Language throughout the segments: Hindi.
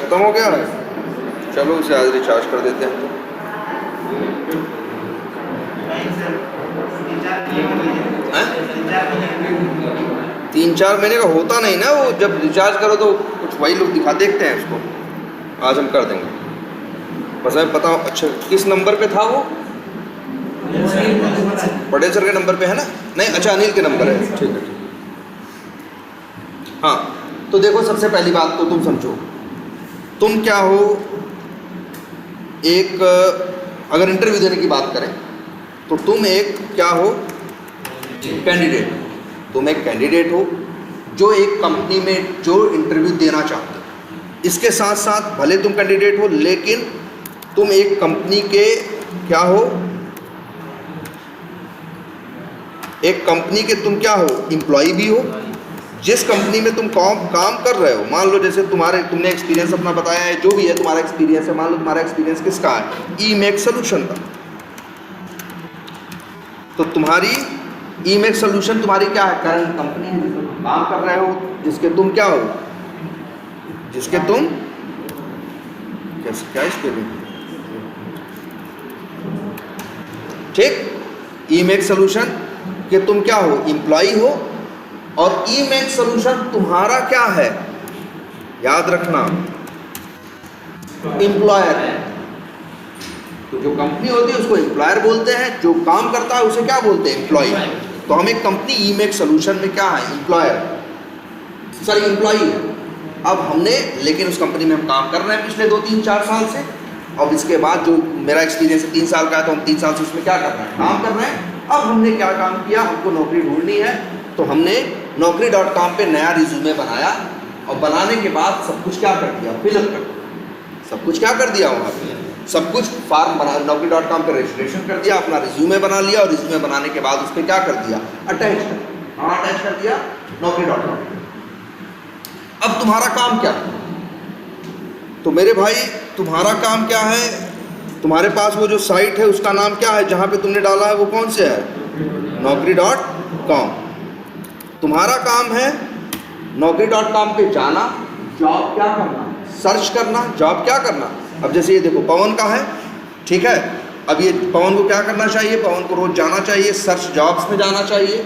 ख़त्म हो गया है। चलो उसे आज रिचार्ज कर देते हैं। हैं? 3-4 महीने का होता नहीं ना वो, जब रिचार्ज करो तो कुछ वही लोग दिखा देखते हैं उसको। आज हम कर देंगे, बस हमें पता। अच्छा किस नंबर पे था वो? पटेल सर के नंबर पे है ना? नहीं, अच्छा अनिल के नंबर है। ठीक है। हाँ तो देखो, सबसे पहली बात तो तुम समझो, तुम क्या हो। एक अगर इंटरव्यू देने की बात करें तो तुम एक क्या हो? कैंडिडेट। तुम एक कैंडिडेट हो जो एक कंपनी में जो इंटरव्यू देना चाहते हो। इसके साथ साथ भले तुम कैंडिडेट हो, लेकिन तुम एक कंपनी के क्या हो? एक कंपनी के तुम क्या हो? एम्प्लॉय भी हो। जिस कंपनी में तुम काम कर रहे हो, मान लो जैसे तुमने एक्सपीरियंस अपना बताया है, जो भी है तुम्हारा एक्सपीरियंस है, मान लो तुम्हारा एक्सपीरियंस किसका है? ईमेक सॉल्यूशन का। तो तुम्हारी ईमेक सॉल्यूशन तुम्हारी क्या है? करंट कंपनी है जिसमें तुम काम कर रहे हो, जिसके तुम क्या हो? जिसके तुम क्या इसके लिए? ठीक, ईमेक सॉल्यूशन के तुम क्या हो? एम्प्लॉय हो। और ईमेक सॉल्यूशन तुम्हारा क्या है? याद रखना, एम्प्लॉयर है। तो जो कंपनी होती है उसको एम्प्लॉयर बोलते हैं, जो काम करता है उसे क्या बोलते हैं? एम्प्लॉय। तो हम एक कंपनी ईमेक सॉल्यूशन में क्या है? एम्प्लॉयर, सॉरी एम्प्लॉय है। अब हमने, लेकिन उस कंपनी में हम काम कर रहे हैं पिछले 2-3-4 साल से। अब इसके बाद जो मेरा एक्सपीरियंस है 3 साल का है, तो हम 3 साल से उसमें क्या कर रहे हैं? काम कर रहे हैं। अब हमने क्या काम किया? हमको नौकरी ढूंढनी है, तो हमने naukri.com पे नया रिज्यूमे बनाया, और बनाने के बाद सब कुछ क्या कर दिया? फिलअप कर दिया। सब कुछ क्या कर दिया? वहाँ पे सब कुछ फॉर्म बना, naukri.com पे रजिस्ट्रेशन कर दिया, अपना रिज्यूमे बना लिया, और रिज्यूमे बनाने के बाद उस पर क्या कर दिया? अटैच कर दिया। हाँ, अटैच कर दिया naukri.com। अब तुम्हारा काम क्या है? तो मेरे भाई तुम्हारा काम क्या है? तुम्हारे पास वो जो साइट है उसका नाम क्या है? जहाँ पे तुमने डाला है वो कौन से है? naukri.com। तुम्हारा काम है naukri.com पे जाना, जॉब क्या करना? सर्च करना, जॉब क्या करना? अब जैसे ये देखो पवन का है, ठीक है। अब ये पवन को क्या करना चाहिए? पवन को रोज जाना चाहिए, सर्च जॉब्स में जाना चाहिए।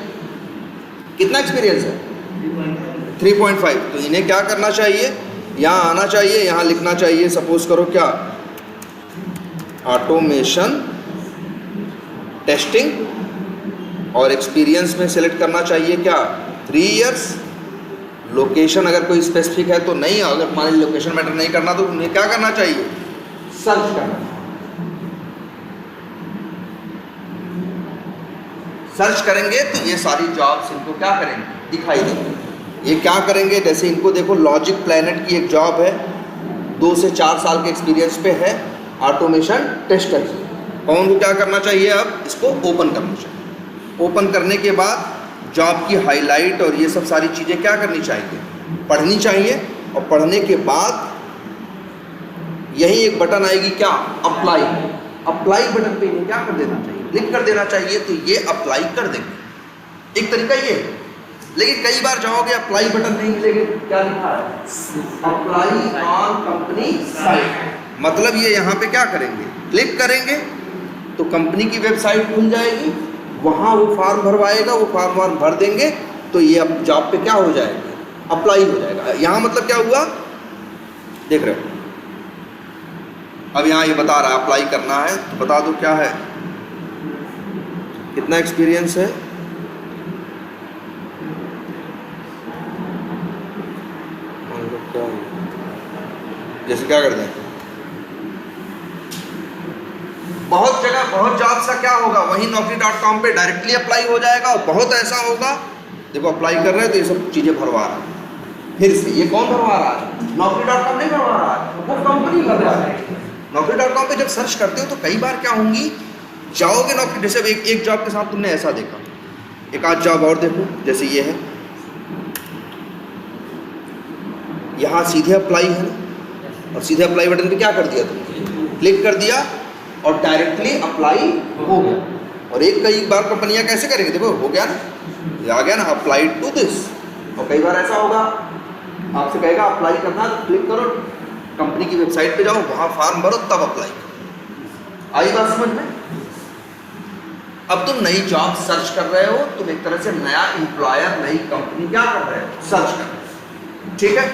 कितना एक्सपीरियंस है? 3.5। तो इन्हें क्या करना चाहिए? यहाँ आना चाहिए, यहाँ लिखना चाहिए, सपोज करो क्या? Automation testing. और एक्सपीरियंस में सेलेक्ट करना चाहिए क्या? 3 इयर्स। लोकेशन अगर कोई स्पेसिफिक है तो नहीं, अगर हमारी लोकेशन मैटर नहीं करना तो उन्हें क्या करना चाहिए? सर्च करना। सर्च करेंगे तो ये सारी जॉब्स इनको क्या करेंगे? दिखाई देंगे। ये क्या करेंगे? जैसे इनको देखो, लॉजिक प्लैनेट की एक जॉब है, 2 से 4 साल के एक्सपीरियंस पे है, ऑटोमेशन टेस्टर की। पवन को क्या करना चाहिए? अब इसको ओपन करना चाहिए। ओपन करने के बाद जॉब की हाईलाइट और ये सब सारी चीज़ें क्या करनी चाहिए? पढ़नी चाहिए। और पढ़ने के बाद यही एक बटन आएगी क्या? अप्लाई। अप्लाई बटन पे इन्हें क्या कर देना चाहिए? क्लिक कर देना चाहिए। तो ये अप्लाई कर देंगे। एक तरीका ये है। लेकिन कई बार जाओगे अप्लाई बटन नहीं मिलेगा, क्या लिखा है? Apply on company site. मतलब ये यहाँ पे क्या करेंगे? क्लिक करेंगे तो कंपनी की वेबसाइट खुल जाएगी, वहाँ वो फॉर्म भरवाएगा, वो फॉर्म भर देंगे तो ये अब जॉब पे क्या हो जाएगा? अप्लाई हो जाएगा। यहाँ मतलब क्या हुआ? देख रहे हो? अब यहाँ ये बता रहा है अप्लाई करना है, तो बता दो क्या है, कितना एक्सपीरियंस है। जैसे क्या करते हैं, बहुत जगह बहुत जॉब्स का क्या होगा? वही naukri.com पे डायरेक्टली अप्लाई हो जाएगा। और बहुत ऐसा होगा, देखो अप्लाई कर रहे हैं तो ये सब चीज़ें भरवा रहा है। फिर से ये कौन भरवा रहा है? naukri.com नहीं भरवा रहा है, वो कंपनी भरवा रहा है। naukri.com पे जब सर्च करते हो तो कई बार क्या होंगी, जाओगे नौकरी, जैसे एक जॉब के साथ तुमने ऐसा देखा, एक आध जॉब और देखो, जैसे ये है, यहाँ सीधे अप्लाई है ना, और सीधे अप्लाई बटन पे क्या कर दिया तुमने? क्लिक कर दिया और डायरेक्टली अप्लाई हो गया। और कई बार कंपनियां कैसे करेंगे? देखो हो गया ना, ये आ गया ना, अप्लाई टू दिस। और कई बार ऐसा होगा, आपसे कहेगा अप्लाई करना, तो क्लिक करो कंपनी की वेबसाइट पे जाओ, वहाँ फॉर्म भरो, तब अप्लाई करो। आई बात समझ में? अब तुम नई जॉब सर्च कर रहे हो, तुम एक तरह से नया एम्प्लॉयर, नई कंपनी क्या कर रहे हो? सर्च कर रहे हो। ठीक है,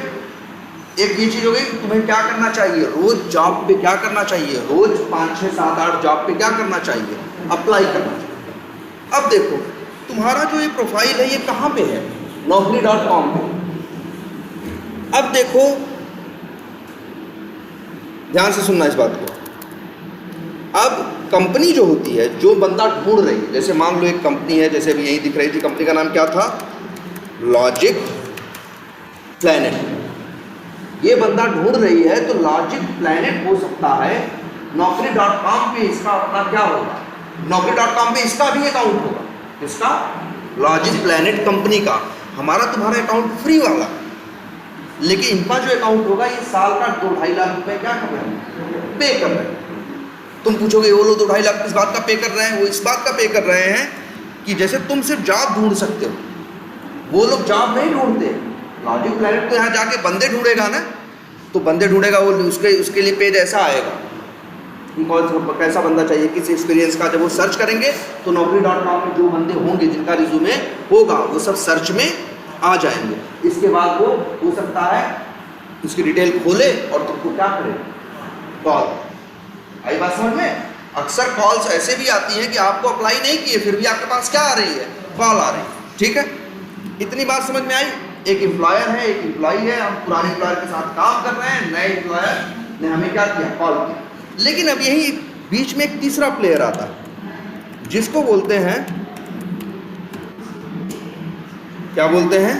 एक ये चीज हो गई। तुम्हें क्या करना चाहिए? रोज जॉब पे क्या करना चाहिए? रोज 5, 6, 7, 8 जॉब पे क्या करना चाहिए? अप्लाई करना चाहिए। अब देखो, तुम्हारा जो ये प्रोफाइल है ये कहाँ पे है? naukri.com पे। अब देखो, ध्यान से सुनना इस बात को। अब कंपनी जो होती है, जो बंदा ढूंढ रही है, जैसे मान लो एक कंपनी है, जैसे अभी यही दिख रही थी, कंपनी का नाम क्या था? Logic planet. ये बंदा ढूंढ रही है, तो लॉजिक प्लैनेट हो सकता है naukri.com पे इसका अपना क्या होगा? naukri.com पे इसका भी अकाउंट होगा। इसका लॉजिक प्लैनेट कंपनी का। हमारा तुम्हारा अकाउंट फ्री वाला, लेकिन इनका जो अकाउंट होगा ये साल का 2-2.5 लाख रुपए क्या कर रहे हैं? पे कर रहे हैं। तुम पूछोगे वो लोग 2-2.5 लाख किस बात का पे कर रहे हैं? वो इस बात का पे कर रहे हैं कि जैसे तुम सिर्फ जॉब ढूंढ सकते हो, वो लोग जॉब नहीं ढूंढते। लॉजिक प्लैनेट तो यहाँ जाके बंदे ढूंढेगा ना, तो बंदे ढूंढेगा, वो उसके लिए पेज ऐसा आएगा कि कौन कैसा बंदा चाहिए, किस एक्सपीरियंस का। जब वो सर्च करेंगे तो naukri.com में जो बंदे होंगे, जिनका रिज्यूमे होगा, वो सब सर्च में आ जाएंगे। इसके बाद वो हो सकता है उसकी डिटेल खोले और तुमको क्या करे? कॉल। आई बात समझ में? अक्सर कॉल्स ऐसे भी आती हैं कि आपको अप्लाई नहीं किए, फिर भी आपके पास क्या आ रही है? कॉल आ रही है। ठीक है, इतनी बात समझ में आई? एक एम्प्लॉयर है, एक एम्प्लॉई है, हम पुराने एम्प्लॉयर के साथ काम कर रहे हैं, नए एम्प्लॉयर ने हमें क्या किया? कॉल किया। लेकिन अब यही बीच में एक तीसरा प्लेयर आता है, जिसको बोलते हैं, क्या बोलते हैं?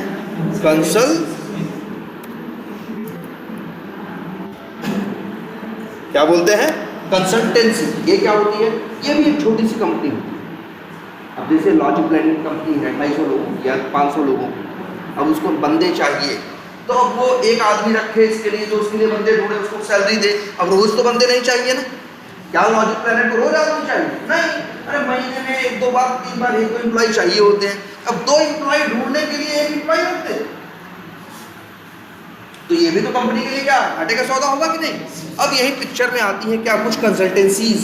क्या बोलते हैं? कंसल्टेंसी। ये क्या होती है? ये भी एक छोटी सी कंपनी होती है। अब जैसे लॉजिक प्लैनेट कंपनी है 250 लोगों की या 500 लोगों की, अब उसको बंदे चाहिए, तो अब वो एक आदमी रखे इसके लिए, जो उसके लिए बंदे ढूंढे, उसको सैलरी दे। अब रोज तो बंदे नहीं चाहिए ना। क्या लॉजिक प्लैनेट को रोज आदमी चाहिए? नहीं, अरे महीने में 1-2 बार 3 बार 1-2 एम्प्लॉय चाहिए होते हैं। अब 2 एम्प्लॉय ढूंढने के लिए 1 एम्प्लॉय रखते हैं, तो ये भी तो कंपनी के लिए क्या घाटे का सौदा होगा कि नहीं? अब यही पिक्चर में आती है क्या? कुछ कंसल्टेंसीज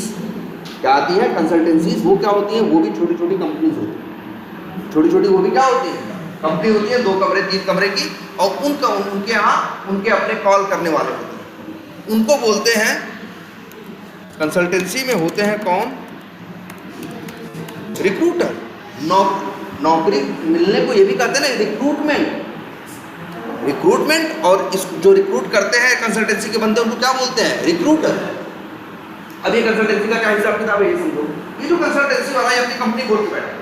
क्या आती है? कंसल्टेंसीज। वो क्या होती हैं? वो भी छोटी छोटी कंपनीज होती हैं। छोटी छोटी वो भी क्या होती है? कंपनी होती है 2 कमरे 3 कमरे की, और उनके यहाँ उनके अपने कॉल करने वाले होते हैं, उनको बोलते हैं कंसल्टेंसी में होते हैं कौन? रिक्रूटर। नौकरी मिलने को ये भी कहते हैं ना रिक्रूटमेंट। रिक्रूटमेंट, और इस जो रिक्रूट करते हैं कंसल्टेंसी के बंदे, उनको क्या बोलते हैं? रिक्रूटर। अब ये कंसल्टेंसी का क्या हिसाब किताब है ये समझो। ये जो कंसल्टेंसी वाला है अपनी कंपनी खोल के बैठा है,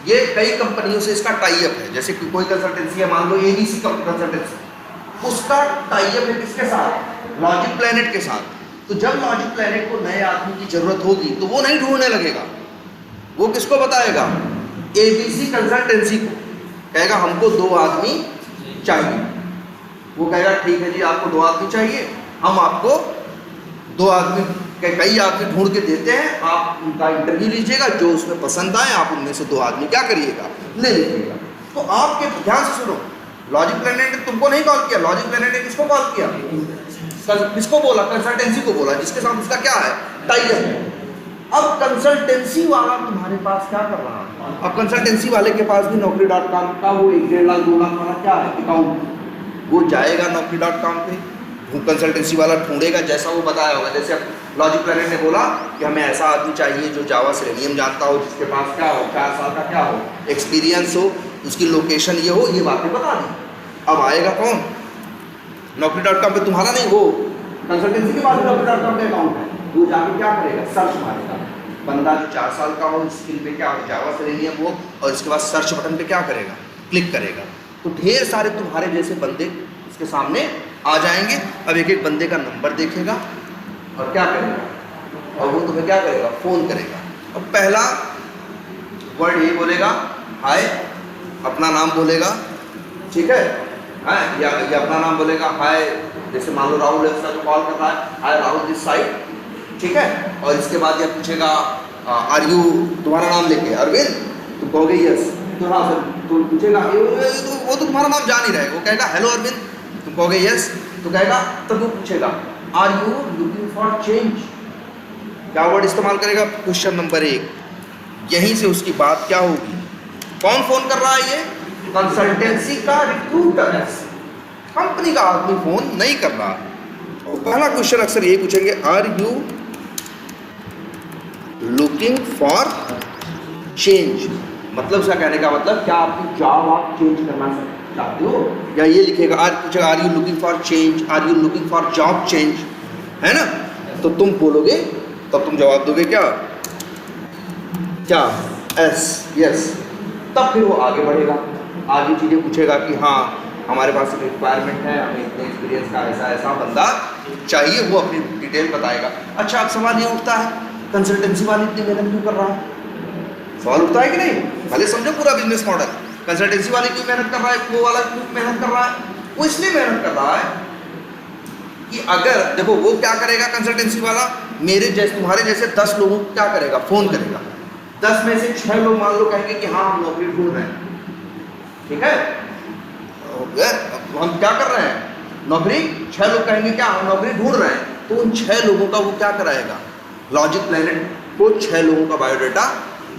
ये कई कंपनियों से इसका टाई अप है। जैसे कि कोई कंसल्टेंसी है, मान लो ABC कंसल्टेंसी, उसका टाई अप है किसके साथ? लॉजिक प्लैनेट के साथ। तो जब लॉजिक प्लैनेट को नए आदमी की जरूरत होगी, तो वो नहीं ढूंढने लगेगा, वो किसको बताएगा? ABC कंसल्टेंसी को कहेगा हमको 2 आदमी चाहिए। वो कहेगा ठीक है जी, आपको 2 आदमी चाहिए, हम आपको 2 आदमी, कई आदमी ढूंढ के देते हैं, आप उनका इंटरव्यू लीजिएगा, जो उसमें पसंद आए आप उनमें से 2 आदमी क्या करिएगा? ले लीजिएगा। तो आपके ध्यान से सुनो, लॉजिक प्लैनेट ने तुमको नहीं कॉल किया, लॉजिक प्लैनेट ने किसको कॉल किया? किसको बोला? कंसल्टेंसी को बोला, जिसके साथ उसका क्या है? टाई अप है। अब कंसल्टेंसी वाला तुम्हारे पास क्या कर रहा है? अब कंसल्टेंसी वाले के पास भी naukri.com का वो 1-1.5 लाख 2 लाख वाला क्या है? अकाउंट। वो जाएगा naukri.com पे, वो कंसल्टेंसी वाला ढूंढेगा जैसा वो बताया होगा। जैसे लॉजिक प्लैनेट ने बोला कि हमें ऐसा आदमी चाहिए जो जावा सेलेनियम जानता हो, जिसके पास क्या हो, 4 साल का क्या हो एक्सपीरियंस हो, उसकी लोकेशन ये हो, ये बातें बता दी। अब आएगा कौन? naukri.com पे तुम्हारा नहीं, वो कंसल्टेंसी के पास naukri.com का अकाउंट है, वो जाके क्या करेगा? सर्च मारेगा। बंदा जो 4 साल का हो, स्किल पे क्या हो, जावा सेलेनियम हो, और इसके बाद सर्च बटन पे क्या करेगा? क्लिक करेगा। तो ढेर सारे तुम्हारे जैसे बंदे उसके सामने आ जाएंगे। अब एक एक बंदे का नंबर देखेगा और क्या करेगा? और वो तुम्हें क्या करेगा? फ़ोन करेगा। अब पहला वर्ड ये बोलेगा हाय, अपना नाम बोलेगा, ठीक है? हाँ, या अपना नाम बोलेगा हाय, जैसे मान लो राहुल है, उसका जो कॉल कर रहा है, हाय राहुल दिस साइड, ठीक है? और इसके बाद ये पूछेगा आर यू, तुम्हारा नाम लेके अरविंद, तुम कहोगे यस, तो हाँ सर, तो पूछेगा वो तो तुम्हारा नाम जान ही रहे, वो कहेगा हेलो अरविंद, तुम कहोगे यस, तो कहेगा, तब वो पूछेगा are you looking for change, क्या वर्ड इस्तेमाल करेगा, क्वेश्चन नंबर 1। यहीं से उसकी बात क्या होगी, कौन फोन कर रहा है, ये कंसल्टेंसी का रिक्रूटर, कंपनी का आदमी फोन नहीं कर रहा। और पहला क्वेश्चन अक्सर यही पूछेंगे, are you looking for change, मतलब उसका कहने का मतलब क्या आपकी जॉब आप चेंज करना चाहते हो, या ये लिखेगा are you looking for change, are you looking for job change, है ना। तो तुम बोलोगे, तब तुम जवाब दोगे क्या एस, यस। तब फिर वो आगे बढ़ेगा, आगे चीज़ें पूछेगा कि हाँ हमारे पास एक रिक्वायरमेंट है, हमें इतने एक्सपीरियंस का ऐसा ऐसा बंदा चाहिए, वो अपनी डिटेल बताएगा। अच्छा, अब सवाल ये उठता है, कंसल्टेंसी वाली इतनी मेहनत क्यों कर रहा है, सवाल उठता है कि नहीं। भले समझो पूरा बिजनेस मॉडल, कंसल्टेंसी वाले क्यों मेहनत कर रहा है, वो वाला क्यों मेहनत कर रहा है, वो इसलिए मेहनत कर रहा है कि अगर देखो वो क्या करेगा कंसल्टेंसी वाला, मेरे जैसे तुम्हारे जैसे 10 लोगों को क्या करेगा, फोन करेगा, 10 में से 6 लोग मान लो कहेंगे कि हाँ हम नौकरी ढूंढ रहे हैं, ठीक है, हम क्या कर रहे हैं नौकरी, 6 लोग कहेंगे क्या हम नौकरी ढूंढ रहे हैं, तो उन 6 लोगों का वो क्या कराएगा, लॉजिक प्लैनेट को 6 लोगों का बायोडाटा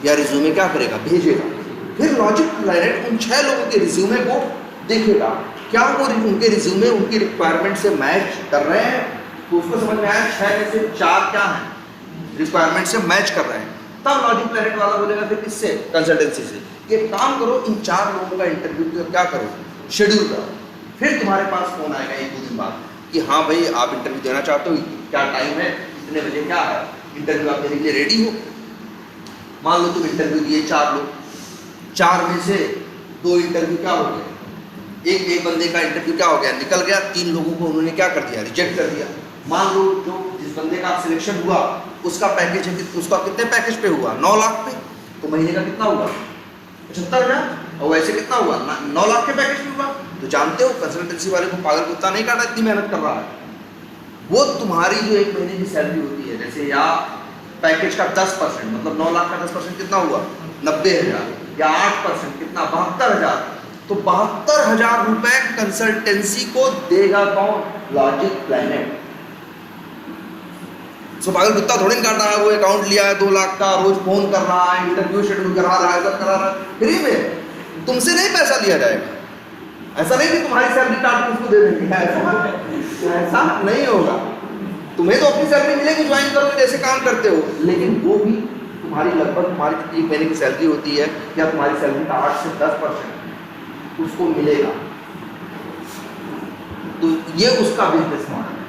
या रिज्यूमे क्या करेगा, भेजेगा। फिर लॉजिक प्लैनेट उन 6 लोगों के रिज्यूमे को देखेगा, क्या वो उनके रिज्यूमे उनकी रिक्वायरमेंट से मैच कर रहे हैं, तो उसको समझ में आया 6 में से 4 क्या हैं, रिक्वायरमेंट से मैच कर रहे हैं। तब लॉजिक प्लैनेट वाला बोलेगा फिर किससे, कंसल्टेंसी से, ये काम करो, इन 4 लोगों का इंटरव्यू क्या करो, शेड्यूल करो। फिर तुम्हारे पास फोन आएगा 1-2 दिन बाद कि हाँ भाई आप इंटरव्यू देना चाहते हो, क्या टाइम है, इतने बजे क्या है, इंटरव्यू आप देने के लिए रेडी हो। मान लो तुम इंटरव्यू दिए 4 लोग, 4 में से 2 इंटरव्यू क्या हो गए, एक बंदे का इंटरव्यू क्या हो गया, निकल गया, 3 लोगों को उन्होंने क्या कर दिया, रिजेक्ट कर दिया। मान लो जो जिस बंदे का सिलेक्शन हुआ उसका पैकेज है, उसका कितने पैकेज पे हुआ, 9 लाख पे, तो महीने का कितना हुआ, 75,000, और वैसे कितना हुआ 9 लाख के पैकेज पे हुआ। तो जानते हो कंसल्टेंसी वाले को पागल कुत्ता नहीं काटा, इतनी मेहनत कर रहा है। वो तुम्हारी जो 1 महीने की सैलरी होती है, जैसे या पैकेज का 10%, मतलब 9 लाख का 10% कितना हुआ 90,000, या 8% कितना 72,000, तो 72,000 रुपए कंसल्टेंसी को देगा कौन, लॉजिक प्लैनेट। सो पागल कुत्ता थोड़ी नहीं काट रहा है, वो अकाउंट लिया है 2 लाख का, रोज फोन कर रहा है, इंटरव्यू शेड्यूल करा रहा है, सब करा रहा है, फ्री में, तुमसे नहीं पैसा लिया जाएगा। ऐसा नहीं कि तुम्हारी सैलरी काट के उसको दे देंगे, ऐसा नहीं होगा। तुम्हें तो अपनी सैलरी मिलेगी, ज्वाइन करोगे जैसे काम करते हो, लेकिन वो भी तुम्हारी लगभग तुम्हारी 1 महीने की सैलरी होती है, या तुम्हारी सैलरी का 8 से 10% उसको मिलेगा। तो ये उसका बिजनेस मॉडल।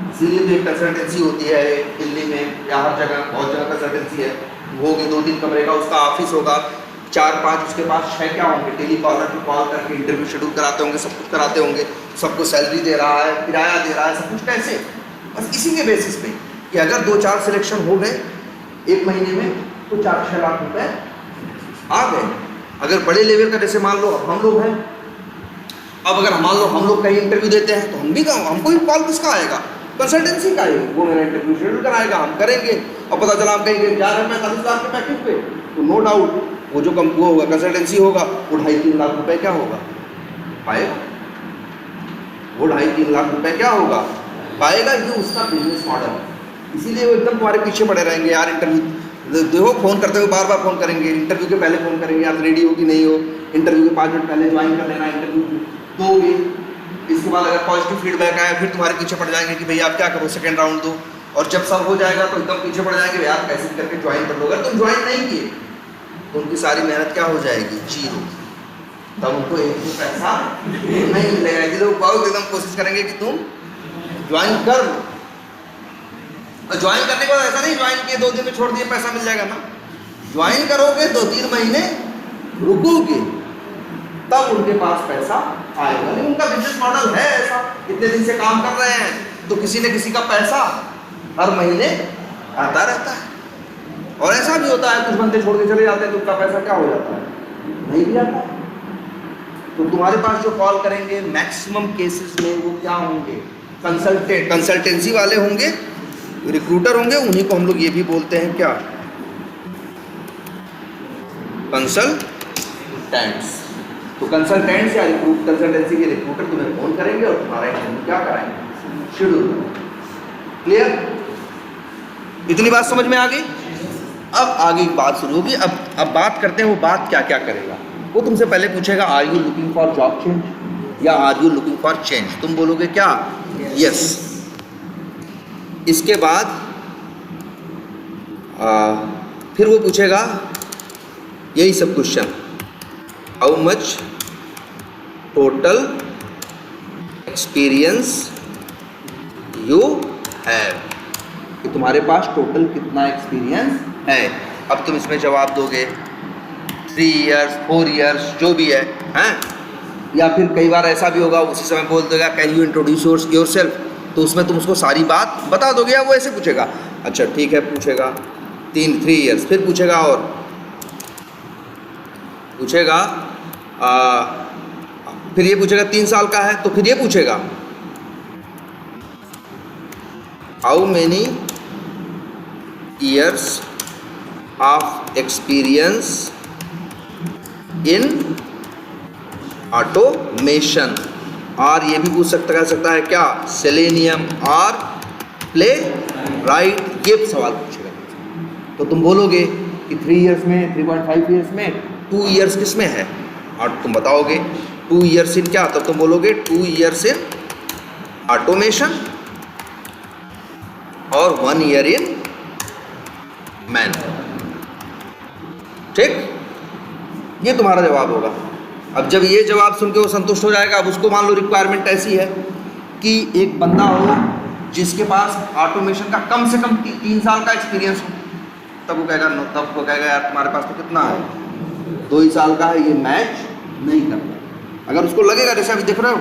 इसीलिए तो एक कंसल्टेंसी होती है दिल्ली में या हर जगह, बहुत जगह कंसल्टेंसी है, होगी 2-3 कमरे का उसका ऑफिस होगा, 4-5 उसके पास 6 क्या होंगे, टेलीकॉलर को कॉल करके इंटरव्यू शेड्यूल कराते होंगे, सब कुछ कराते होंगे, सबको सैलरी दे रहा है, किराया दे रहा है, सब कुछ। कैसे, बस इसी के बेसिस पे कि अगर 2-4 सिलेक्शन हो गए 1 महीने में तो 4-6 लाख रुपए आ गए। अगर बड़े लेवल का, जैसे मान लो हम लोग हैं, अब अगर मान लो हम लोग कहीं इंटरव्यू देते हैं तो हमको भी कॉल किसका आएगा, कंसल्टेंसी का ही, वो मेरा इंटरव्यू शेड्यूल कराएगा, हम करेंगे, और पता चला हम कहीं जा रहे हैं 45 लाख के पैकेज पे, तो नो डाउट वो जो वो होगा कंसल्टेंसी होगा, वो 2.5-3 लाख रुपए क्या होगा पाएगा, वो 2.5-3 लाख रुपए क्या होगा पाएगा। ये उसका बिजनेस मॉडल। इसीलिए वो एकदम तुम्हारे पीछे पड़े रहेंगे यार, इंटरव्यू देखो, फोन करते हुए बार बार फोन करेंगे, इंटरव्यू के पहले फोन करेंगे, यार रेडी हो कि नहीं हो, इंटरव्यू के 5 मिनट पहले ज्वाइन कर लेना, इंटरव्यू दोगे, इसके बाद अगर पॉजिटिव फीडबैक आया फिर तुम्हारे पीछे पड़ जाएंगे कि भैया आप क्या करो, सेकंड राउंड दो, और जब सब हो जाएगा तो एकदम पीछे पड़ जाएंगे, यार कैसे करके ज्वाइन कर लो। अगर तुम ज्वाइन नहीं किए तो उनकी सारी मेहनत क्या हो जाएगी, जीरो। तब उनको एक भी पैसा नहीं मिलेगा। इसलिए वो बहुत एकदम कोशिश करेंगे कि तुम ज्वाइन कर लो, और ज्वाइन करने के बाद ऐसा नहीं ज्वाइन किए 2 दिन में छोड़ दिए पैसा मिल जाएगा ना, ज्वाइन करोगे 2-3 महीने रुकोगे तब उनके पास पैसा आएगा। नहीं, उनका बिजनेस मॉडल है ऐसा, इतने दिन से काम कर रहे हैं तो किसी न किसी का पैसा हर महीने आता रहता है। और ऐसा भी होता है कुछ बंदे छोड़ के चले जाते हैं तो उनका पैसा क्या हो जाता है, नहीं भी आता। तो तुम्हारे पास जो कॉल करेंगे मैक्सिमम केसेस में वो क्या होंगे, कंसल्टेंसी वाले होंगे, रिक्रूटर होंगे, उन्हीं को हम लोग ये भी बोलते हैं क्या, कंसल्टेंट्स। तो कंसल्टेंट्स या कंसल्टेंसी के रिक्रूटर तुम्हें फोन करेंगे और तुम्हारा इंटरव्यू क्या कराएंगे, शेड्यूल। क्लियर? इतनी बात समझ में आ गई? अब आगे एक बात शुरू होगी। अब बात करते हैं वो बात क्या क्या करेगा। वो तुमसे पहले पूछेगा are you looking for job change या are you looking for change. तुम बोलोगे क्या? यस। इसके बाद फिर वो पूछेगा यही सब question, how much total experience you have, कि तुम्हारे पास टोटल कितना एक्सपीरियंस है। अब तुम इसमें जवाब दोगे 3 इयर्स 4 इयर्स जो भी है, हैं? या फिर कई बार ऐसा भी होगा उसी समय बोल देगा कैन यू इंट्रोड्यूस योरसेल्फ, तो उसमें तुम उसको सारी बात बता दोगे या वो ऐसे पूछेगा? अच्छा ठीक है, पूछेगा 3 इयर्स। फिर पूछेगा और पूछेगा फिर ये पूछेगा 3 साल का है तो फिर ये पूछेगा how many years of experience in automation. और ये भी पूछ सकता है क्या, सेलेनियम और प्ले राइट, ये सवाल पूछेगा। तो तुम बोलोगे कि 3 इयर्स में, 3.5 इयर्स में, 2 इयर्स किस में है, और तुम बताओगे 2 इयर्स इन क्या, तब तुम बोलोगे 2 इयर्स इन ऑटोमेशन और 1 ईयर इन मैन। ठीक, ये तुम्हारा जवाब होगा। अब जब ये जवाब सुन के वो संतुष्ट हो जाएगा, अब उसको मान लो रिक्वायरमेंट ऐसी है कि एक बंदा हो जिसके पास ऑटोमेशन का कम से कम 3 साल का एक्सपीरियंस हो, तब वो कहेगा यार तुम्हारे पास तो कितना है, 2 ही साल का है, ये मैच नहीं करता। अगर उसको लगेगा, जैसे अभी देख रहे हो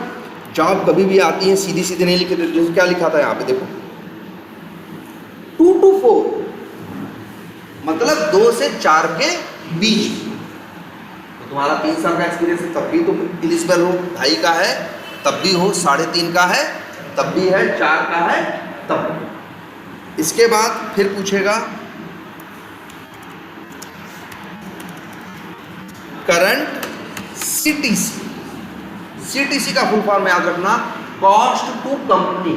जॉब कभी भी आती है सीधी सीधी नहीं लिखी, जैसे क्या लिखा था यहाँ पे देखो 2 to 4, मतलब 2 से 4 के बीच। तो तुम्हारा 3 साल का एक्सपीरियंस है तब भी तुम एलिजिबल हो, 2.5 का है तब भी हो, 3.5 का है तब भी है, 4 का है तब। इसके बाद फिर पूछेगा करंट सीटीसी। सीटीसी का फुल फॉर्म याद रखना, cost to company.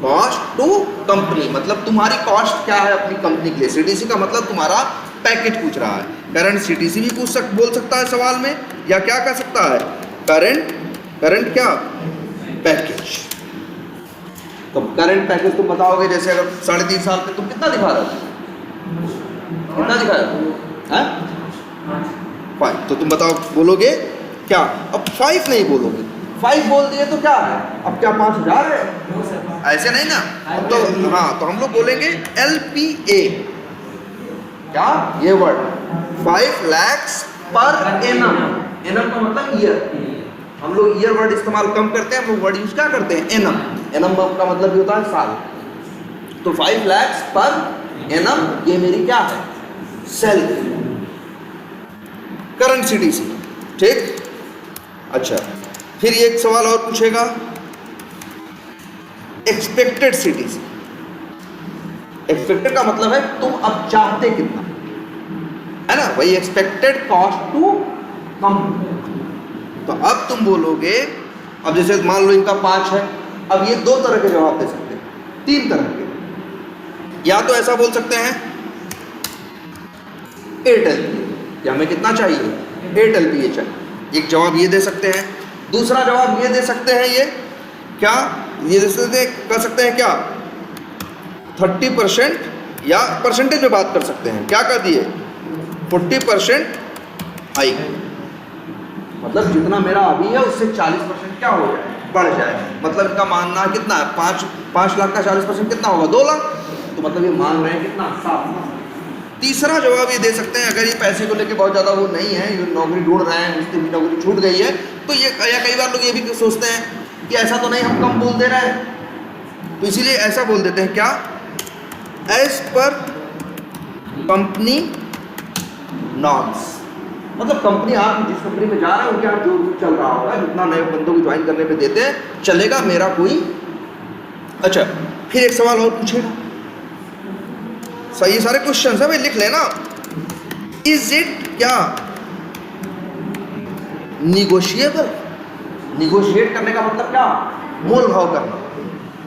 Cost to company मतलब तुम्हारी कॉस्ट क्या है अपनी कंपनी के लिए। सीटीसी का मतलब तुम्हारा पैकेज पूछ रहा है। करंट सीटीसी भी बोल सकता है सवाल में, या क्या कह सकता है, करंट क्या, पैकेज। तो करंट पैकेज तुम बताओगे, जैसे अगर 3.5 साल पे तुम कितना दिखा रहे हो, कितना दिखा रहे हो, हैं 5, तो तुम बताओ बोलोगे क्या, अब 5 नहीं बोलोगे, 5 बोल दिए तो क्या है, अब क्या 5,000 है, ऐसे नहीं ना। अब तो हाँ, तो हम लोग बोलेंगे LPA, क्या ये word 5 lakhs per annum. Annum का मतलब ईयर, हम लोग ईयर वर्ड इस्तेमाल कम करते हैं, हम लोग वर्ड यूज क्या करते हैं, एनम। एनम का मतलब भी होता है साल। तो 5 lakhs पर एनम, ये मेरी क्या है, सैलरी, करंट सीटीसी। ठीक, अच्छा फिर एक सवाल और पूछेगा, एक्सपेक्टेड सीटीसी। एक्सपेक्टेड का मतलब है तुम अब चाहते कितना, है ना, वही एक्सपेक्टेड कॉस्ट टू कम। तो अब तुम बोलोगे, अब जैसे मान लो इनका 5 है, अब ये 2 तरह के जवाब दे सकते हैं, 3 तरह के। या तो ऐसा बोल सकते हैं 8 LPA, कि हमें कितना चाहिए, 8 LPA चाहिए, एक जवाब ये दे सकते हैं। दूसरा जवाब ये दे सकते हैं, ये क्या, ये कर सकते हैं क्या, 30%, या परसेंटेज में बात कर सकते हैं, क्या कर दिए 40% हाइक, मतलब जितना मेरा अभी है उससे 40% क्या हो जाए, बढ़ जाए। मतलब इनका मानना कितना है, 5 लाख का 40% कितना होगा, 2 लाख। तो मतलब ये मान रहे हैं कितना, 7 लाख। तीसरा जवाब ये दे सकते हैं, अगर ये पैसे को लेके बहुत ज़्यादा वो नहीं है, ये नौकरी ढूंढ रहे हैं, उसकी भी नौकरी छूट गई है, तो ये, या कई बार लोग ये भी सोचते हैं कि ऐसा तो नहीं हम कम बोल दे रहे हैं, तो इसीलिए ऐसा बोल देते हैं क्या, एज पर कंपनी नॉर्म्स। मतलब कंपनी, आप जिस कंपनी में जा रहे हैं उनके यहाँ जो चल रहा होगा, जितना नए बंदों को ज्वाइन करने पे देते हैं चलेगा, मेरा कोई। अच्छा फिर एक सवाल और पूछेगा, सही सारे क्वेश्चन है भाई, लिख लेना। इज इट क्या, निगोशिएबल, निगोशिएट करने का मतलब क्या, मोल भाव करना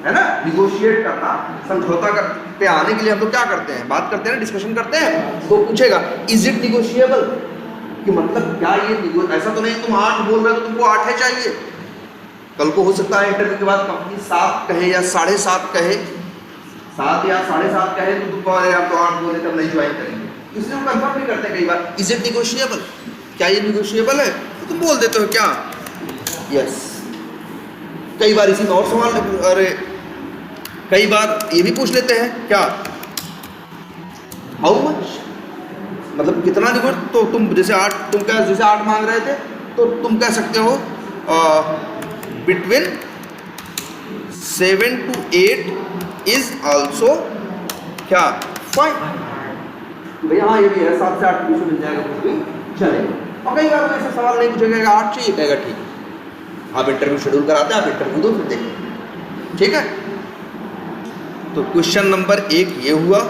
है ना, निगोशिएट करना, समझौता कर पे आने के लिए हम तो क्या करते हैं, बात करते हैं, डिस्कशन करते हैं। तो पूछेगा इज इट निगोशिएबल, कि मतलब क्या ये ऐसा तो नहीं तुम 8 बोल रहे हो तो तुमको 8 ही चाहिए। कल को हो सकता है इंटरव्यू के बाद कंपनी 7 कहे या 7.5 कहे, 7 या 7.5 कहे तो तुमको आप तो 8 बोले तब नहीं ज्वाइन करेंगे, इसलिए हम कंफर्म नहीं करते कई बार इज इट निगोशिएबल, क्या ये निगोशिएबल है, तो तुम बोल देते हो क्या यस। कई बार इसी में और सवाल, अरे कई बार ये भी पूछ लेते हैं क्या, हाउ मच, मतलब कितना निगोशिएट, तो तुम जैसे 8, तुम क्या जैसे 8 मांग रहे थे तो तुम कह सकते हो बिटवीन 7 to 8 इज ऑल्सो क्या फाइन, भैया हाँ ये भी है 7 से 8 बीच में मिल जाएगा कुछ भी चलेगा। और कई बार ऐसा सवाल नहीं पूछेगा 8 चाहिए, कहेगा ठीक है, आप इंटरव्यू शेड्यूल कराते हैं, आप इंटरव्यू दो फिर देखें, ठीक है। तो क्वेश्चन नंबर 1 ये हुआ,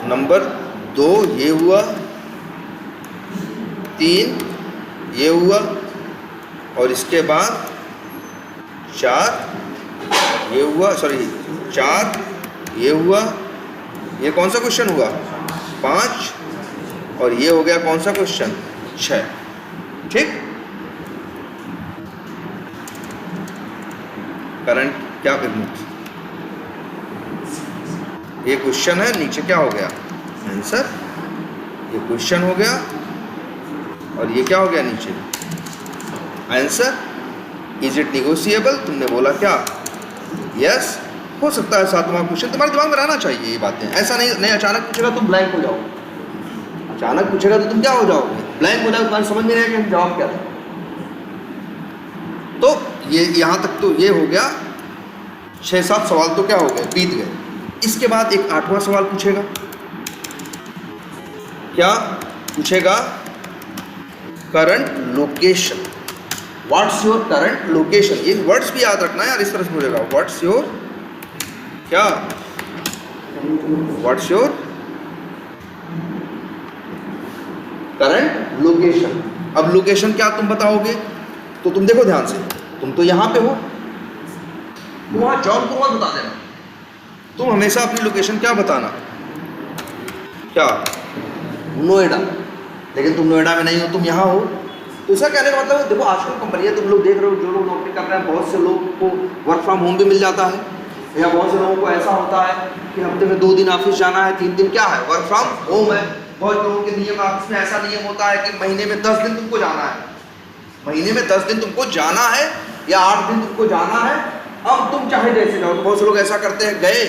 नंबर 2 ये हुआ, 3 ये हुआ, और इसके बाद 4 ये हुआ, सॉरी 4 ये हुआ, ये कौन सा क्वेश्चन हुआ 5, और ये हो गया कौन सा क्वेश्चन 6, ठीक। करंट क्या बिजनेस, ये क्वेश्चन है, नीचे क्या हो गया आंसर, ये क्वेश्चन हो गया और ये क्या हो गया नीचे आंसर। इज इट निगोशिएबल, तुमने बोला क्या यस, हो सकता है 7वां क्वेश्चन, तुम्हारे दिमाग में रहना चाहिए ये बातें, ऐसा नहीं अचानक पूछेगा तुम ब्लैंक हो जाओगे, अचानक पूछेगा तो तुम क्या हो जाओगे, ब्लैंक हो जाओगे, तुम्हारे समझ में नहीं आएगा कि जवाब क्या था। तो ये यहाँ तक तो ये हो गया, 6-7 सवाल तो क्या हो गए, बीत गए। इसके बाद एक 8वां सवाल पूछेगा, क्या पूछेगा, current location, what's your current location, ये वर्ड्स भी याद रखना है यार, इस तरह से बोलेगा व्हाट्स योर क्या, व्हाट्स योर करंट लोकेशन। अब लोकेशन क्या तुम बताओगे, तो तुम देखो ध्यान से, तुम तो यहाँ पे हो, तुम वहाँ जौनपुर मत बता देना, तुम हमेशा अपनी लोकेशन क्या बताना, क्या नोएडा, लेकिन तुम नोएडा में नहीं हो, तुम यहाँ हो। तो इसका कहने का मतलब देखो आजकल कंपनियाँ तुम लोग देख रहे हो, जो लोग नौकरी कर रहे हैं, बहुत से लोगों को वर्क फ्रॉम होम भी मिल जाता है, या बहुत से लोगों को ऐसा होता है कि हफ्ते में 2 दिन ऑफिस जाना है, 3 दिन क्या है वर्क फ्रॉम होम है। बहुत लोगों के नियम ऑफिस में ऐसा नियम होता है कि महीने में 10 दिन तुमको जाना है, महीने में 10 दिन तुमको जाना है, या 8 दिन तुमको जाना है। अब तुम चाहे जैसे जाओ, तो बहुत से लोग ऐसा करते हैं, गए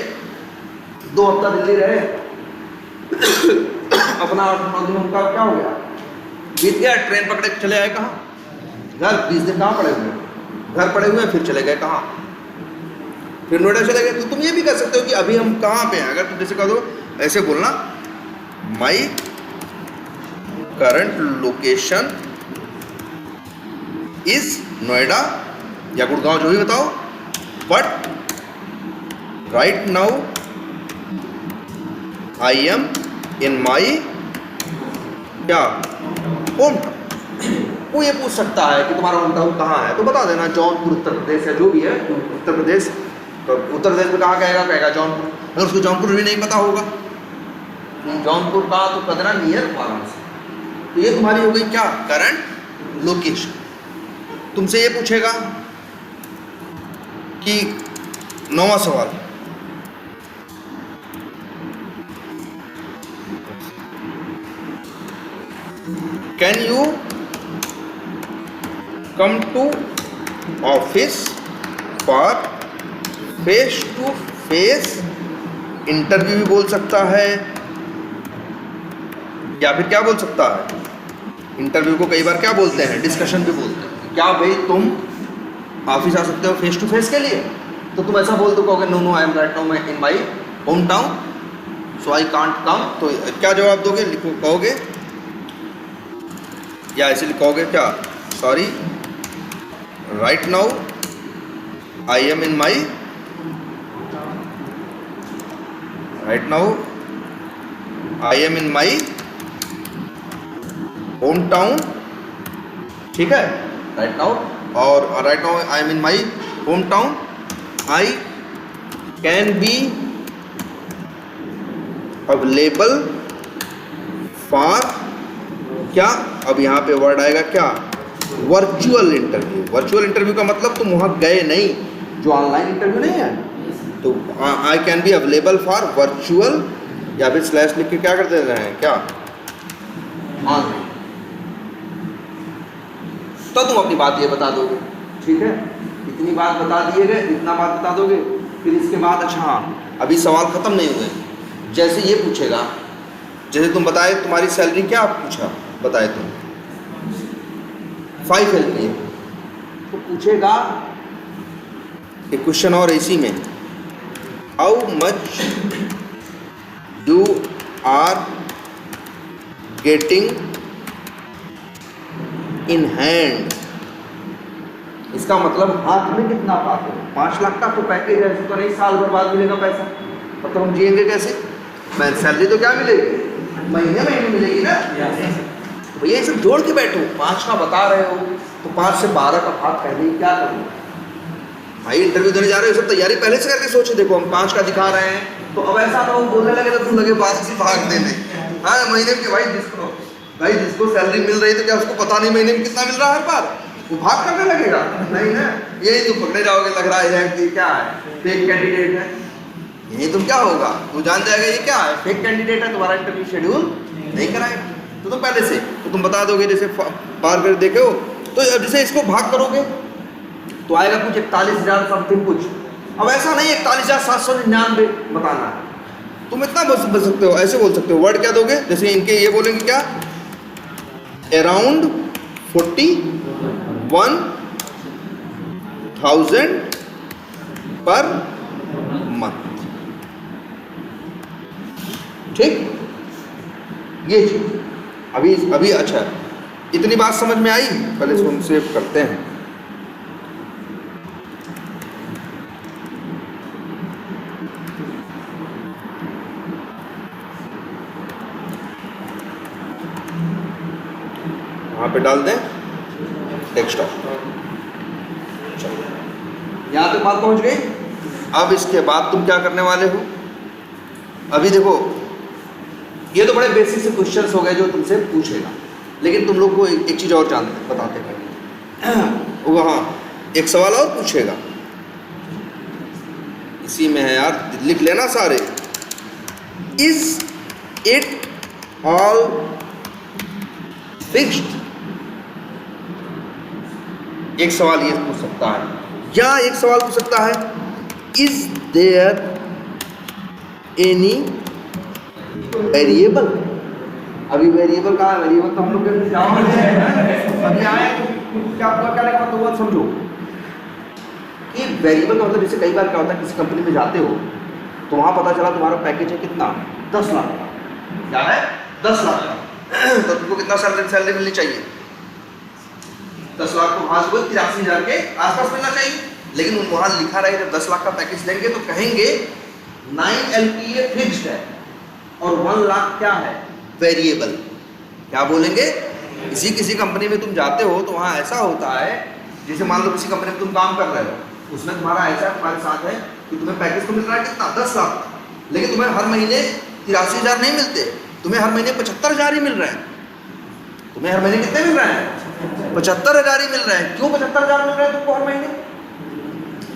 2 हफ्ता दिल्ली रहे अपना 8-9 दिन उनका क्या हो गया, बीत गया, ट्रेन पकड़े चले आए कहाँ घर, 20 दिन कहाँ पड़े हुए, घर पड़े हुए, फिर चले गए कहाँ, फिर नोएडा चले गए। तो तुम ये भी कर सकते हो कि अभी हम कहाँ पे हैं, अगर तुम जैसे कह दो, ऐसे बोलना my current location is Noida या गुड़गांव, जो भी बताओ, but right now I am in my क्या होम टाउन। वो ये पूछ सकता है कि तुम्हारा होम टाउन कहाँ है, तो बता देना जौनपुर उत्तर प्रदेश है, जो भी है उत्तर प्रदेश। तो उत्तर प्रदेश में कहाँ कहेगा जौनपुर, अगर उसको जौनपुर भी नहीं पता होगा जौनपुर कहाँ, तो कदरा नियर वाराणसी। तो ये तुम्हारी हो गई क्या करंट लोकेशन। तुमसे ये पूछेगा कि 9वां सवाल, can you come to office for face to face interview भी बोल सकता है, या फिर क्या बोल सकता है, इंटरव्यू को कई बार क्या बोलते हैं, डिस्कशन भी बोलते हैं। क्या भाई तुम ऑफिस आ सकते हो फेस टू फेस के लिए, तो तुम ऐसा बोल दो, कहोगे no I am right now मैं in my home town so I can't come. तो क्या जवाब दोगे, लिखो, कहोगे या ऐसे लिखोगे क्या, sorry right now I am in my, right now I am in my home town ठीक है, राइट नाउ, और right now I am in my home town, I can be available for क्या, अब यहाँ पे वर्ड आएगा क्या, वर्चुअल इंटरव्यू। वर्चुअल इंटरव्यू का मतलब तुम वहाँ गए नहीं, जो ऑनलाइन इंटरव्यू नहीं है, तो I can be available for virtual, या फिर स्लैश लिख के क्या कर दे रहे हैं क्या, ऑनलाइन। तो तुम अपनी बात ये बता दोगे, ठीक है, इतनी बात बता दिए गए, इतना बात बता दोगे, फिर इसके बाद अच्छा हाँ अभी सवाल ख़त्म नहीं हुए, जैसे ये पूछेगा, जैसे तुम बताए तुम्हारी सैलरी क्या पूछा, बताए तुम 5 LPA, तो पूछेगा एक क्वेश्चन और इसी में, how much you are getting in hand, इसका मतलब हाथ में कितना पाते हो। 5 लाख का तो पैकेज है, तो नहीं साल भर बाद मिलेगा पैसा, तो हम जिएंगे कैसे, मैं सैलरी तो क्या मिलेगी, महीने महीने मिलेगी ना। तो भैया ये सब जोड़ के बैठो, 5 का बता रहे हो तो 5 से 12 का भाग पहले ही क्या करूँ भाई, इंटरव्यू देने जा रहे हो, सब तैयारी पहले से करके सोचो, देखो हम 5 का दिखा रहे हैं, तो अब ऐसा ना हो बोलने लगे तो तुम लगे 5 से भाग देने, हाँ महीने के भाई जिसको सैलरी मिल रही है तो क्या उसको पता नहीं महीने में कितना मिल रहा है हर बार, वो भाग करने लगेगा, नहीं ना, यही तुम पकड़े जाओगे, लग रहा है कि क्या है, फेक कैंडिडेट है, यही तुम क्या होगा, वो जान जाएगा ये क्या है, फेक कैंडिडेट है, तुम्हारा इंटरव्यू शेड्यूल नहीं कराएगा, तो तुम पहले से तो तुम बता दोगे, जैसे पार कर देखे हो, तो जैसे इसको भाग करोगे तो आएगा कुछ 41,000 समथिंग कुछ, अब ऐसा नहीं 41,799 बताना है, तुम इतना बता सकते हो, ऐसे बोल सकते हो, वर्ड क्या दोगे, जैसे इनके ये बोलेंगे क्या, अराउंड 41,000 पर मंथ, ठीक, ये चीज अभी अच्छा, इतनी बात समझ में आई, पहले इसको हम सेव करते हैं। वहाँ पे डाल दें डेस्कटॉप, चलो यहाँ तक बात पहुँच गई। अब इसके बाद तुम क्या करने वाले हो, अभी देखो ये तो बड़े बेसिक से क्वेश्चंस हो गए जो तुमसे पूछेगा, लेकिन तुम लोग को एक चीज़ और जानते बताते हैं, वहाँ एक सवाल और पूछेगा, इसी में है यार, लिख लेना सारे, इज इट ऑल फिक्स्ड, एक सवाल ये पूछ सकता है, या एक सवाल पूछ सकता है, इज देयर एनी वेरिएबल। अभी वेरिएबल कहाँ है, वेरिएबल तो हम लोग अभी आए, क्या करने का तो वो समझो कि वेरिएबल का मतलब, जैसे कई बार क्या होता है, किसी कंपनी में जाते हो तो वहाँ पता चला तुम्हारा पैकेज है कितना, 10 लाख का, क्या है 10 लाख का, तो तुमको कितना सैलरी मिलनी चाहिए, 10 लाख को वहाँ से 83,000 के आसपास मिलना चाहिए, लेकिन वहाँ लिखा रहे जब 10 लाख का पैकेज देंगे तो कहेंगे 9 LPA फिक्स्ड है और 1 लाख क्या है वेरिएबल, क्या बोलेंगे। किसी कंपनी में तुम जाते हो तो वहाँ ऐसा होता है, जैसे मान लो किसी कंपनी में तुम काम कर रहे हो, उसमें तुम्हारा ऐसा तुम्हारे साथ है कि तुम्हें पैकेज तो मिल रहा है कितना 10 लाख, लेकिन तुम्हें हर महीने 83,000 नहीं मिलते, तुम्हें हर महीने 75,000 ही मिल रहे हैं, तुम्हें हर महीने कितने मिल रहे हैं, 75,000 ही मिल रहे हैं। क्यों 75,000 मिल रहे हैं तुमको हर महीने,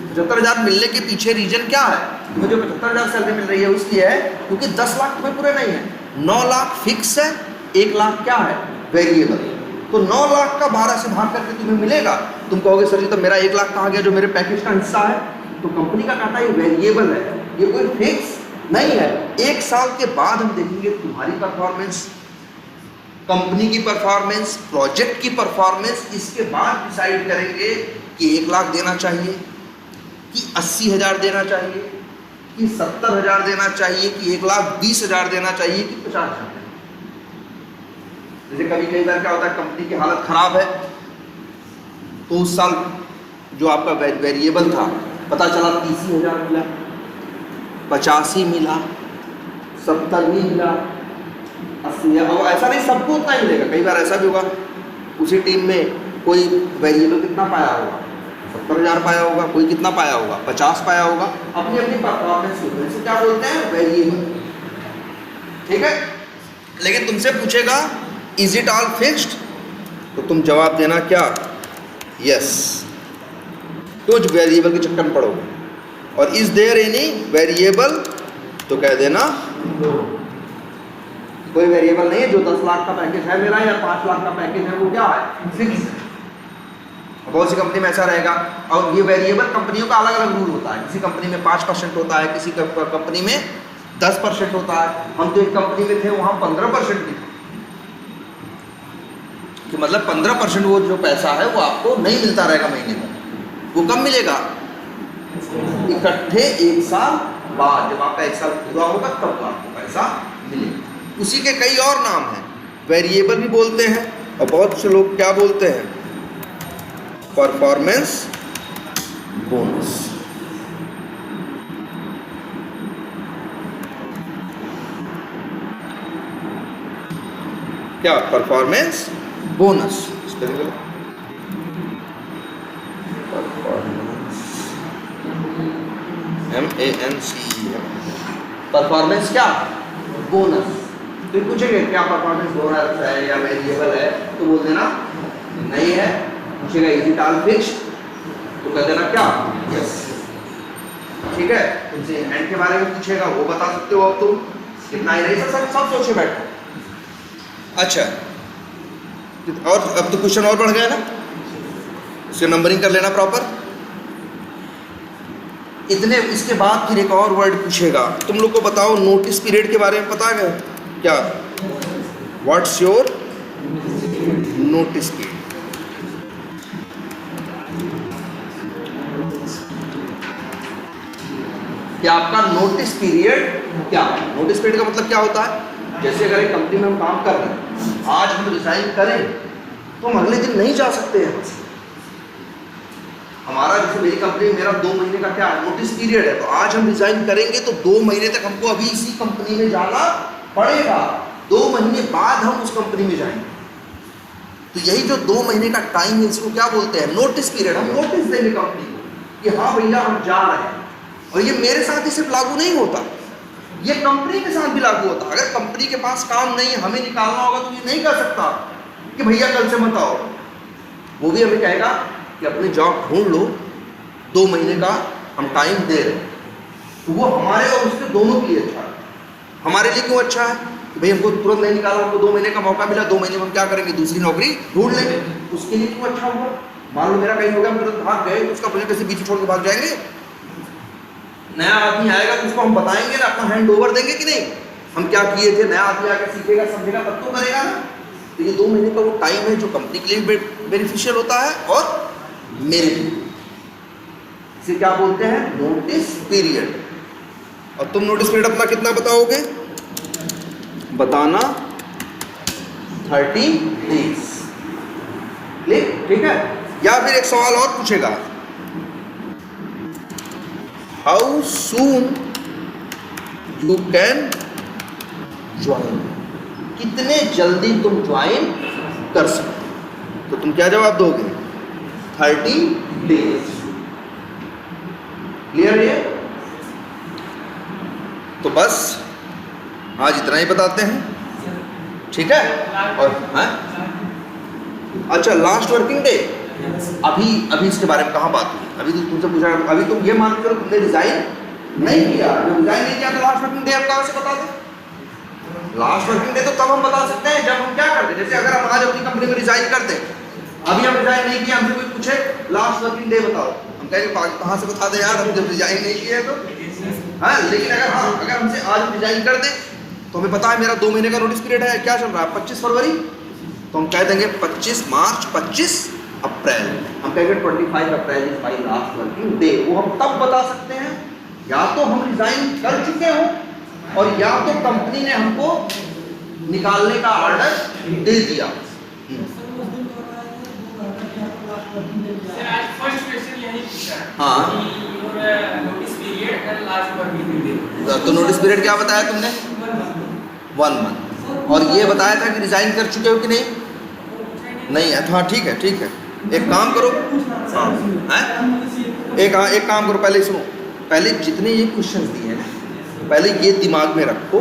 75,000 मिलने के पीछे रीजन क्या है, तुम्हें जो 75,000 सैलरी मिल रही है उसकी है क्योंकि 10 लाख तुम्हें पूरे नहीं है, 9 लाख फिक्स है, 1 लाख क्या है वेरिएबल, तो 9 लाख का 12 से भाग करके तुम्हें मिलेगा। तुम कहोगे सर जी तो मेरा 1 लाख कहाँ गया जो मेरे पैकेज का हिस्सा है, तो कंपनी का कहता है ये वेरिएबल है, ये कोई फिक्स नहीं है। 1 साल के बाद हम देखेंगे तुम्हारी परफॉर्मेंस, कंपनी की परफॉर्मेंस, प्रोजेक्ट की परफॉर्मेंस, इसके बाद डिसाइड करेंगे कि 1 लाख देना चाहिए कि 80,000 देना चाहिए कि 70,000 देना चाहिए कि 1,20,000 देना चाहिए कि 50,000। जैसे कई बार क्या होता है, कंपनी की हालत खराब है तो उस साल जो आपका वेरिएबल था पता चला 30,000 मिला, 85 मिला, 70 मिला, 80, अब ऐसा नहीं सबको उतना ही मिलेगा। कई बार ऐसा भी होगा उसी टीम में कोई वेरिएबल कितना पाया होगा, 70,000 पाया होगा, कोई कितना पाया होगा, 50 पाया होगा, अपनी अपनी परफॉर्मेंस के ऊपर। इसे क्या बोलते हैं, वेरिएबल। ठीक है, लेकिन तुमसे पूछेगा इज इट ऑल फिक्स्ड, तो तुम जवाब देना क्या, यस। कुछ वेरिएबल के चक्कर में पड़ोगे। और इज देयर एनी वेरिएबल, तो कह देना नो, कोई वेरिएबल नहीं है। जो 10 लाख का पैकेज है मेरा या 5 लाख का पैकेज है वो क्या है, फिक्स। बहुत सी कंपनी में ऐसा रहेगा। और ये वेरिएबल कंपनियों का अलग अलग रूल होता है, किसी कंपनी में 5% होता है, किसी कंपनी में 10% होता है। हम तो एक कंपनी में थे वहाँ 15% की, कि मतलब 15% वो जो पैसा है वो आपको नहीं मिलता रहेगा महीने में। वो कब मिलेगा, इकट्ठे 1 साल बाद, जब आपका 1 साल पूरा होगा तब आपको पैसा मिलेगा। उसी के कई और नाम हैं, वेरिएबल भी बोलते हैं, और बहुत से लोग क्या बोलते हैं, परफॉर्मेंस बोनस। क्या, परफॉर्मेंस बोनस। MANCE, परफॉर्मेंस क्या, बोनस। तो पूछेंगे क्या परफॉर्मेंस बोनस है या वेरिएबल है, तो बोल देना नहीं है। पूछेगा इज इट ऑल फिक्स्ड, तो कह देना क्या, यस। ठीक है, तुमसे एंड के बारे में पूछेगा, वो बता सकते हो। अब तुम कितना ही नहीं सब सोचे बैठो। अच्छा, और अब तो क्वेश्चन और बढ़ गया ना, उसके नंबरिंग कर लेना प्रॉपर। इतने, इसके बाद फिर एक और वर्ड पूछेगा, तुम लोग को बताओ नोटिस पीरियड के बारे में पता है क्या, व्हाट्स योर नोटिस पीरियड। क्या आपका नोटिस पीरियड क्या है। नोटिस पीरियड का मतलब क्या होता है, जैसे अगर एक कंपनी में हम काम कर रहे हैं, आज हम रिजाइन करें तो हम अगले दिन नहीं जा सकते हैं। हमारा जैसे मेरी कंपनी में मेरा 2 महीने का क्या है, नोटिस पीरियड है। तो आज हम रिजाइन करेंगे तो 2 महीने तक हमको अभी इसी कंपनी में जाना पड़ेगा, 2 महीने बाद हम उस कंपनी में जाएंगे। तो यही जो 2 महीने का टाइम है, इसको क्या बोलते हैं, नोटिस पीरियड। हम नोटिस देंगे कंपनी को कि हाँ भैया हम जा रहे हैं। और ये मेरे साथ ही सिर्फ लागू नहीं होता, ये कंपनी के साथ भी लागू होता है। अगर कंपनी के पास काम नहीं है, हमें निकालना होगा, तो ये नहीं कर सकता कि भैया कल से मत आओ। वो भी हमें कहेगा कि अपनी जॉब ढूंढ लो, 2 महीने का हम टाइम दे रहे हैं। तो वो हमारे और उसके दोनों के लिए अच्छा है। हमारे लिए क्यों अच्छा है कि भाई हमको तुरंत नहीं निकाला, हमको 2 महीने का मौका मिला, 2 महीने में हम क्या करेंगे, दूसरी नौकरी ढूंढ लेंगे। उसके लिए क्यों अच्छा हुआ। मान लो मेरा कहीं हो गया, हम तुरंत भाग गए, तो उसका प्रोजेक्ट कैसे बीच छोड़ के भाग जाएंगे। नया आदमी आएगा तो उसको हम बताएंगे ना, अपना हैंड ओवर देंगे कि नहीं, हम क्या किए थे। नया आदमी आकर सीखेगा समझेगा तब तो करेगा ना। तो ये 2 महीने का वो टाइम है जो कंपनी के लिए बेनिफिशियल होता है और मेरे लिए। इसे क्या बोलते हैं, नोटिस पीरियड। और तुम नोटिस पीरियड अपना कितना बताओगे, बताना 30 डेज। ठीक है। या फिर एक सवाल और पूछेगा, how soon you can join, कितने जल्दी तुम ज्वाइन कर सकते। तो तुम क्या जवाब दोगे, 30 डेज। क्लियर है। तो बस आज इतना ही बताते हैं, ठीक है। और हाँ? अच्छा, लास्ट वर्किंग डे, अभी इसके बारे में कहाँ बात हुई। अभी तो तुमसे पूछा, अभी तुम ये मान के चलो तुमने रिजाइन नहीं किया, जब रिजाइन नहीं किया तो लास्ट वर्किंग डे हम कहाँ से बता दें। लास्ट वर्किंग डे तो तब हम बता सकते हैं जब हम क्या करते, जैसे अगर हम आज अपनी कंपनी में रिजाइन करते, अभी हम रिजाइन नहीं किया, हमसे कोई पूछे लास्ट वर्किंग डे बताओ, हम कहेंगे कहाँ से बता दें यार, हम जब रिजाइन नहीं किए तो। हाँ, लेकिन अगर हमसे आज रिजाइन कर दें तो हमें पता है मेरा 2 महीने का नोटिस पीरियड है, क्या चल रहा है 25 फरवरी, तो हम कह देंगे 25 मार्च, 25 अप्रैल। हम कहेंगे 25 April is my last working day. वो हम तब बता सकते हैं या तो हम रिजाइन कर चुके हो और या तो कंपनी ने हमको निकालने का ऑर्डर दे दिया। हाँ, तो नोटिस पीरियड क्या बताया तुमने, 1 मंथ। और ये बताया था कि रिजाइन कर चुके हो कि नहीं, नहीं है। हाँ ठीक है, ठीक है। एक काम करो, हाँ हैं, एक काम करो, पहले सुनो, पहले जितने ये क्वेश्चंस दिए हैं पहले ये दिमाग में रखो,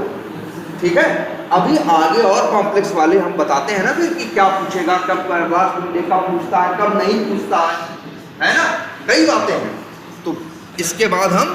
ठीक है। अभी आगे और कॉम्प्लेक्स वाले हम बताते हैं ना फिर कि क्या पूछेगा, कब क्लास में कब पूछता है, कब नहीं पूछता है ना, कई बातें हैं। तो इसके बाद हम